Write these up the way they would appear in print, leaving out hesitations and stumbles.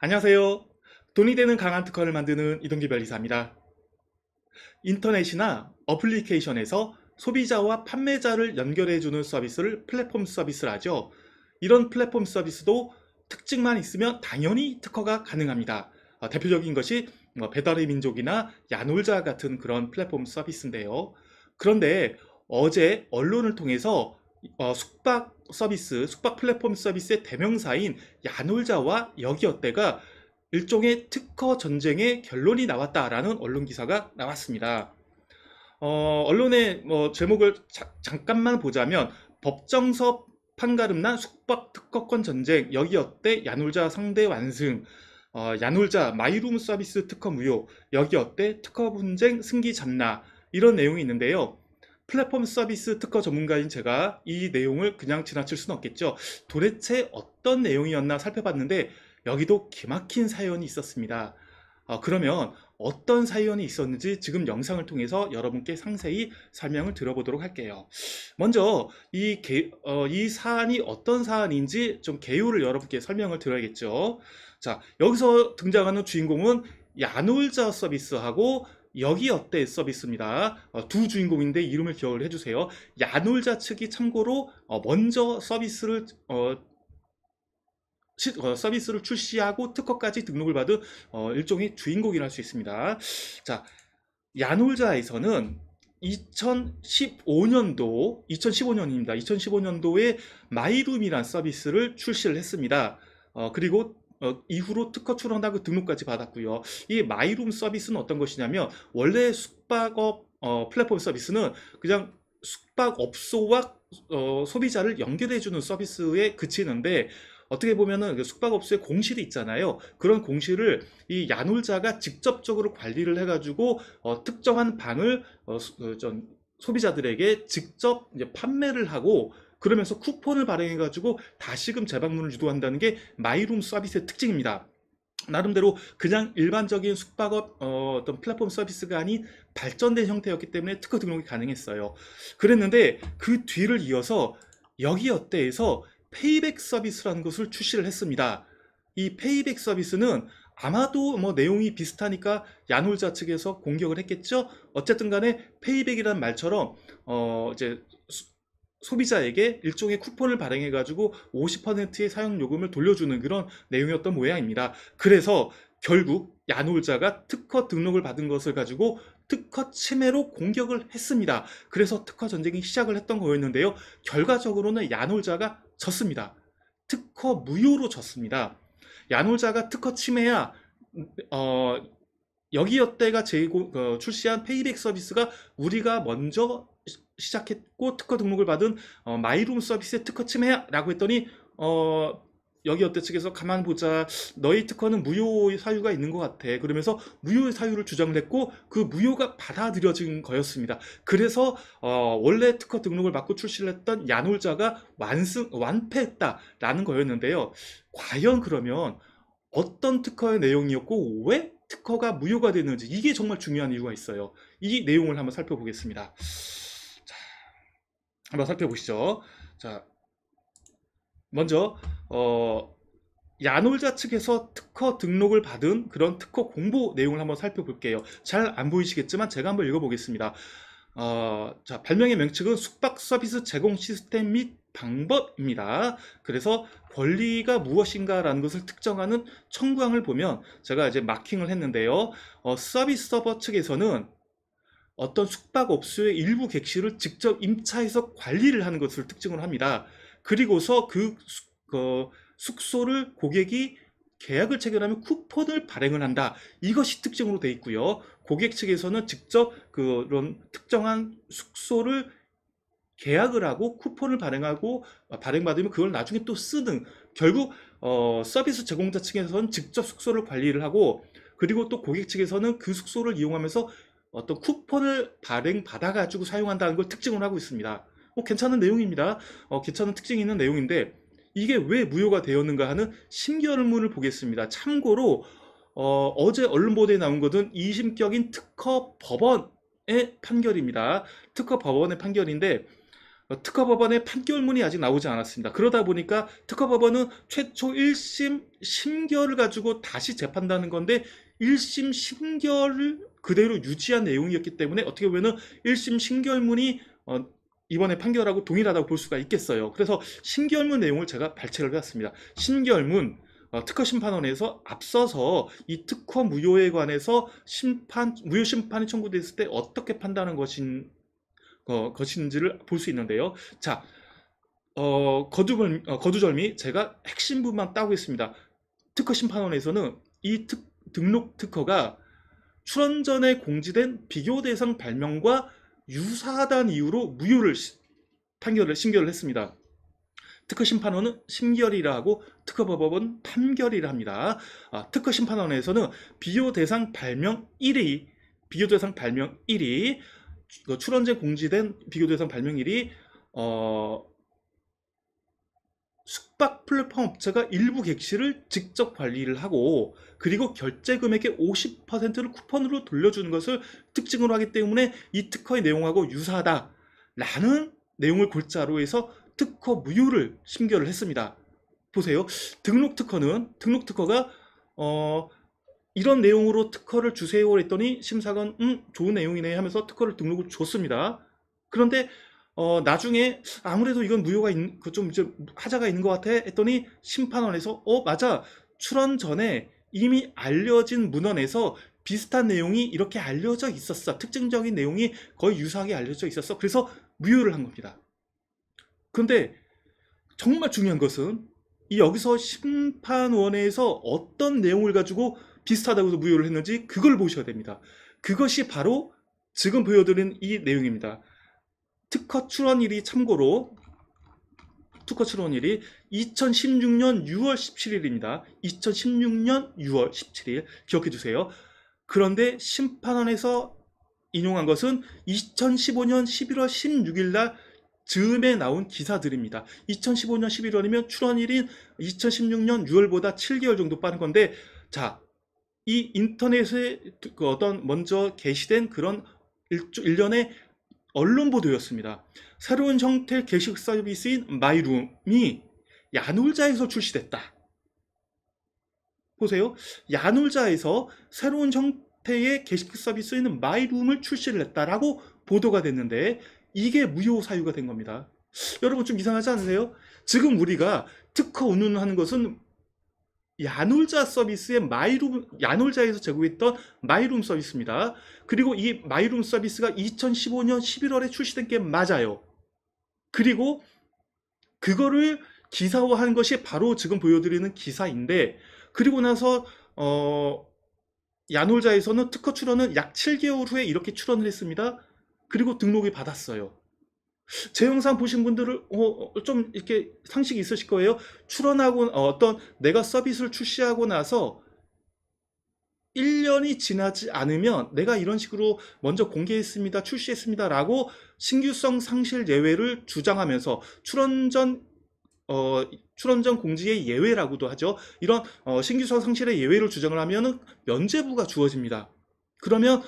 안녕하세요. 돈이 되는 강한 특허를 만드는 이동기 변리사입니다. 인터넷이나 어플리케이션에서 소비자와 판매자를 연결해주는 서비스를 플랫폼 서비스라 하죠. 이런 플랫폼 서비스도 특징만 있으면 당연히 특허가 가능합니다. 대표적인 것이 배달의 민족이나 야놀자 같은 그런 플랫폼 서비스인데요. 그런데 어제 언론을 통해서 숙박 서비스, 숙박 플랫폼 서비스의 대명사인 야놀자와 여기어때가 일종의 특허 전쟁의 결론이 나왔다라는 언론 기사가 나왔습니다. 언론의 제목을 잠깐만 보자면 법정서 판가름난 숙박 특허권 전쟁 여기어때 야놀자 상대 완승, 야놀자 마이룸 서비스 특허 무효 여기어때 특허 분쟁 승기 잡나, 이런 내용이 있는데요. 플랫폼 서비스 특허 전문가인 제가 이 내용을 그냥 지나칠 수는 없겠죠. 도대체 어떤 내용이었나 살펴봤는데 여기도 기막힌 사연이 있었습니다. 그러면 어떤 사연이 있었는지 지금 영상을 통해서 여러분께 상세히 설명을 들어보도록 할게요. 먼저 이 사안이 어떤 사안인지 좀 개요를 여러분께 설명을 드려야겠죠. 자, 여기서 등장하는 주인공은 야놀자 서비스하고 여기어때 서비스입니다. 두 주인공인데 이름을 기억을 해주세요. 야놀자 측이 참고로 먼저 서비스를 출시하고 특허까지 등록을 받은 일종의 주인공이라 할 수 있습니다. 자, 야놀자에서는 2015년입니다. 2015년도에 마이룸이란 서비스를 출시를 했습니다. 그리고 이후로 특허 출원하고 등록까지 받았고요. 이 마이룸 서비스는 어떤 것이냐면 원래 숙박업 플랫폼 서비스는 그냥 숙박업소와 소비자를 연결해주는 서비스에 그치는데, 어떻게 보면은 그 숙박업소의 공실이 있잖아요. 그런 공실을 이 야놀자가 직접적으로 관리를 해가지고 특정한 방을 소비자들에게 직접 이제 판매를 하고, 그러면서 쿠폰을 발행해가지고 다시금 재방문을 유도한다는 게 마이룸 서비스의 특징입니다. 나름대로 그냥 일반적인 숙박업 어떤 플랫폼 서비스가 아닌 발전된 형태였기 때문에 특허 등록이 가능했어요. 그랬는데 그 뒤를 이어서 여기어때에서 페이백 서비스라는 것을 출시를 했습니다. 이 페이백 서비스는 아마도 내용이 비슷하니까 야놀자 측에서 공격을 했겠죠. 어쨌든 간에 페이백이라는 말처럼 이제 소비자에게 일종의 쿠폰을 발행해 가지고 50%의 사용 요금을 돌려주는 그런 내용이었던 모양입니다. 그래서 결국 야놀자가 특허 등록을 받은 것을 가지고 특허 침해로 공격을 했습니다. 그래서 특허 전쟁이 시작을 했던 거였는데요. 결과적으로는 야놀자가 졌습니다. 특허 무효로 졌습니다. 야놀자가 특허 침해야 여기어때가 출시한 페이백 서비스가 우리가 먼저 시작했고 특허 등록을 받은 마이룸 서비스의 특허 침해라고 했더니 여기어때 측에서 가만 보자, 너희 특허는 무효 사유가 있는 것 같아, 그러면서 무효의 사유를 주장을 했고 그 무효가 받아들여진 거였습니다. 그래서 원래 특허 등록을 받고 출시를 했던 야놀자가 완패했다라는 거였는데요. 과연 그러면 어떤 특허의 내용이었고 왜 특허가 무효가 됐는지, 이게 정말 중요한 이유가 있어요. 이 내용을 한번 살펴보겠습니다. 자, 한번 살펴보시죠. 자, 먼저 야놀자 측에서 특허 등록을 받은 그런 특허 공보 내용을 한번 살펴볼게요. 잘 안 보이시겠지만 제가 한번 읽어보겠습니다. 자, 발명의 명칭은 숙박 서비스 제공 시스템 및 방법입니다. 그래서 권리가 무엇인가라는 것을 특정하는 청구항을 보면 제가 이제 마킹을 했는데요. 서비스 서버 측에서는 어떤 숙박업소의 일부 객실을 직접 임차해서 관리를 하는 것을 특징으로 합니다. 그리고서 숙소를 고객이 계약을 체결하면 쿠폰을 발행을 한다. 이것이 특징으로 되어 있고요. 고객 측에서는 직접 그런 특정한 숙소를 계약을 하고 쿠폰을 발행받으면 그걸 나중에 또 쓰는, 결국 서비스 제공자 측에서는 직접 숙소를 관리를 하고, 그리고 또 고객 측에서는 그 숙소를 이용하면서 어떤 쿠폰을 발행받아 가지고 사용한다는 걸 특징으로 하고 있습니다. 괜찮은 내용입니다. 괜찮은 특징이 있는 내용인데 이게 왜 무효가 되었는가 하는 심결문을 보겠습니다. 참고로 어제 언론 보도에 나온 것은 2심격인 특허 법원의 판결입니다. 특허 법원의 판결인데 특허법원의 판결문이 아직 나오지 않았습니다. 그러다 보니까 특허법원은 최초 1심 심결을 가지고 다시 재판다는 건데 1심 심결을 그대로 유지한 내용이었기 때문에 어떻게 보면 1심 심결문이 이번에 판결하고 동일하다고 볼 수가 있겠어요. 그래서 심결문 내용을 제가 발췌를 해왔습니다. 심결문 특허 심판원에서 앞서서 이 특허 무효에 관해서 무효 심판이 청구됐을 때 어떻게 판단하는 것인지를 볼 수 있는데요. 자, 거두절미 제가 핵심 부분만 따고 있습니다. 특허 심판원에서는 이 등록 특허가 출원 전에 공지된 비교 대상 발명과 유사하다는 이유로 무효를 심결을 했습니다. 특허 심판원은 심결이라 하고 특허법원은 판결이라 합니다. 특허 심판원에서는 비교 대상 발명 1위 출원 전 공지된 비교 대상 발명 1위 숙박 플랫폼 업체가 일부 객실을 직접 관리를 하고 그리고 결제 금액의 50%를 쿠폰으로 돌려주는 것을 특징으로 하기 때문에 이 특허의 내용하고 유사하다라는 내용을 골자로 해서 특허 무효를 심결을 했습니다. 보세요. 등록 특허가 이런 내용으로 특허를 주세요 했더니 심사관 좋은 내용이네 하면서 특허를 등록을 줬습니다. 그런데 나중에 아무래도 이건 무효가 좀 이제 하자가 있는 것 같아 했더니 심판원에서 맞아, 출원 전에 이미 알려진 문헌에서 비슷한 내용이 이렇게 알려져 있었어, 특징적인 내용이 거의 유사하게 알려져 있었어, 그래서 무효를 한 겁니다. 그런데 정말 중요한 것은 여기서 심판원에서 어떤 내용을 가지고 비슷하다고 해서 무효를 했는지 그걸 보셔야 됩니다. 그것이 바로 지금 보여드린 이 내용입니다. 특허 출원일이 참고로 특허 출원일이 2016년 6월 17일입니다. 2016년 6월 17일 기억해 주세요. 그런데 심판원에서 인용한 것은 2015년 11월 16일 날 즈음에 나온 기사들입니다. 2015년 11월이면 출원일인 2016년 6월보다 7개월 정도 빠른 건데, 자, 이 인터넷에 먼저 게시된 그런 일련의 언론 보도였습니다. 새로운 형태의 게시글 서비스인 마이룸이 야놀자에서 출시됐다. 보세요. 야놀자에서 새로운 형태의 게시글 서비스인 마이룸을 출시를 했다라고 보도가 됐는데 이게 무효 사유가 된 겁니다. 여러분 좀 이상하지 않으세요? 지금 우리가 특허 운운하는 것은 야놀자 서비스의 야놀자에서 제공했던 마이룸 서비스입니다. 그리고 이 마이룸 서비스가 2015년 11월에 출시된 게 맞아요. 그리고 그거를 기사화한 것이 바로 지금 보여드리는 기사인데, 그리고 나서 야놀자에서는 특허 출원은 약 7개월 후에 이렇게 출원을 했습니다. 그리고 등록이 받았어요. 제 영상 보신 분들은 좀 이렇게 상식이 있으실 거예요. 출원하고 내가 서비스를 출시하고 나서 1년이 지나지 않으면 내가 이런 식으로 먼저 공개했습니다, 출시했습니다 라고 신규성 상실 예외를 주장하면서 출원 전 공지의 예외라고도 하죠. 이런 신규성 상실의 예외를 주장을 하면 면죄부가 주어집니다. 그러면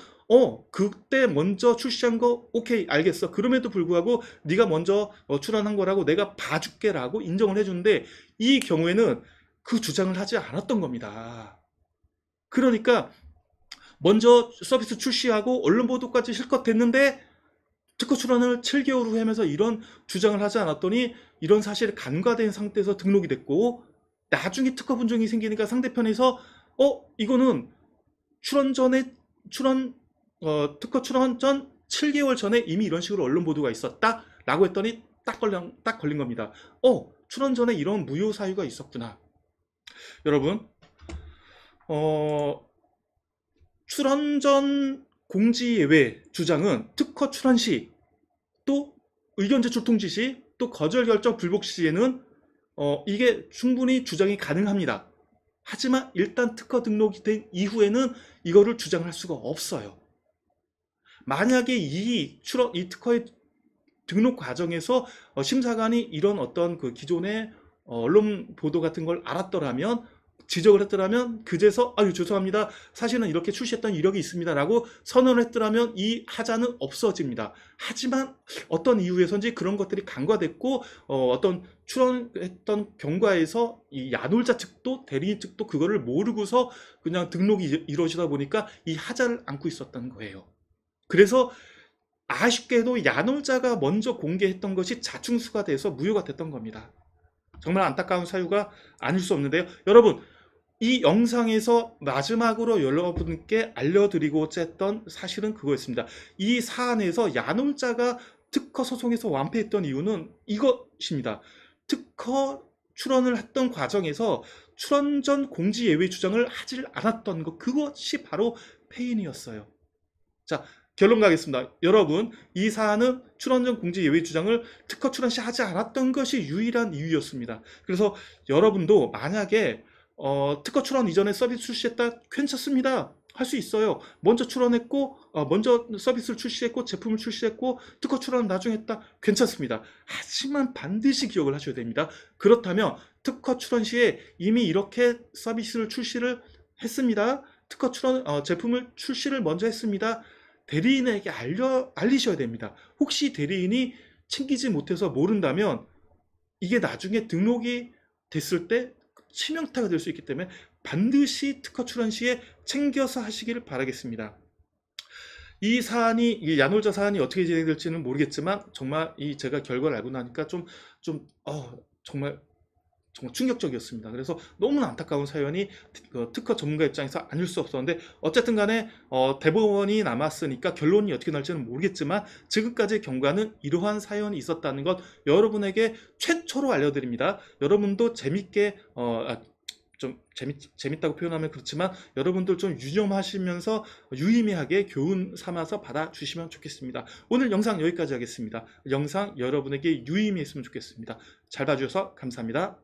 그때 먼저 출시한 거 오케이 알겠어. 그럼에도 불구하고 네가 먼저 출원한 거라고 내가 봐줄게 라고 인정을 해주는데, 이 경우에는 그 주장을 하지 않았던 겁니다. 그러니까 먼저 서비스 출시하고 언론 보도까지 실컷 됐는데 특허 출원을 7개월 후에 하면서 이런 주장을 하지 않았더니 이런 사실이 간과된 상태에서 등록이 됐고, 나중에 특허 분쟁이 생기니까 상대편에서 이거는 특허 출원 전 7개월 전에 이미 이런 식으로 언론 보도가 있었다 라고 했더니 딱 걸린 겁니다. 출원 전에 이런 무효 사유가 있었구나. 여러분, 출원 전 공지 예외 주장은 특허 출원 시, 또 의견 제출 통지 시, 또 거절 결정 불복 시에는 이게 충분히 주장이 가능합니다. 하지만 일단 특허 등록이 된 이후에는 이거를 주장할 수가 없어요. 만약에 이 특허의 등록 과정에서 심사관이 이런 어떤 그 기존의 언론 보도 같은 걸 알았더라면 지적을 했더라면 그제서 아유 죄송합니다. 사실은 이렇게 출시했던 이력이 있습니다. 라고 선언을 했더라면 이 하자는 없어집니다. 하지만 어떤 이유에서인지 그런 것들이 간과됐고 어떤 출원했던 경과에서 이 야놀자 측도 대리인 측도 그거를 모르고서 그냥 등록이 이루어지다 보니까 이 하자를 안고 있었던 거예요. 그래서 아쉽게도 야놀자가 먼저 공개했던 것이 자충수가 돼서 무효가 됐던 겁니다. 정말 안타까운 사유가 아닐 수 없는데요. 여러분, 이 영상에서 마지막으로 여러분께 알려드리고자 했던 사실은 그거였습니다. 이 사안에서 야놀자가 특허 소송에서 완패했던 이유는 이것입니다. 특허 출원을 했던 과정에서 출원 전 공지 예외 주장을 하지 않았던 것, 그것이 바로 패인이었어요. 자, 결론 가겠습니다. 여러분, 이 사안은 출원 전 공지 예외 주장을 특허 출원 시 하지 않았던 것이 유일한 이유였습니다. 그래서 여러분도 만약에 특허 출원 이전에 서비스 출시했다, 괜찮습니다. 할 수 있어요. 먼저 출원했고 먼저 서비스를 출시했고 제품을 출시했고 특허 출원 나중에 했다, 괜찮습니다. 하지만 반드시 기억을 하셔야 됩니다. 그렇다면 특허 출원 시에 이미 이렇게 서비스를 출시를 했습니다. 특허 출원 제품을 출시를 먼저 했습니다. 대리인에게 알리셔야 됩니다. 혹시 대리인이 챙기지 못해서 모른다면 이게 나중에 등록이 됐을 때 치명타가 될 수 있기 때문에 반드시 특허 출원 시에 챙겨서 하시기를 바라겠습니다. 이 사안이, 이 야놀자 사안이 어떻게 진행될지는 모르겠지만 정말 이 제가 결과를 알고 나니까 정말 충격적이었습니다. 그래서 너무나 안타까운 사연이 특허 전문가 입장에서 아닐 수 없었는데 어쨌든 간에 대법원이 남았으니까 결론이 어떻게 날지는 모르겠지만 지금까지 경과는 이러한 사연이 있었다는 것 여러분에게 최초로 알려드립니다. 여러분도 재밌게 좀 재밌다고 표현하면 그렇지만 여러분들 좀 유념하시면서 유의미하게 교훈 삼아서 받아주시면 좋겠습니다. 오늘 영상 여기까지 하겠습니다. 영상 여러분에게 유의미했으면 좋겠습니다. 잘 봐주셔서 감사합니다.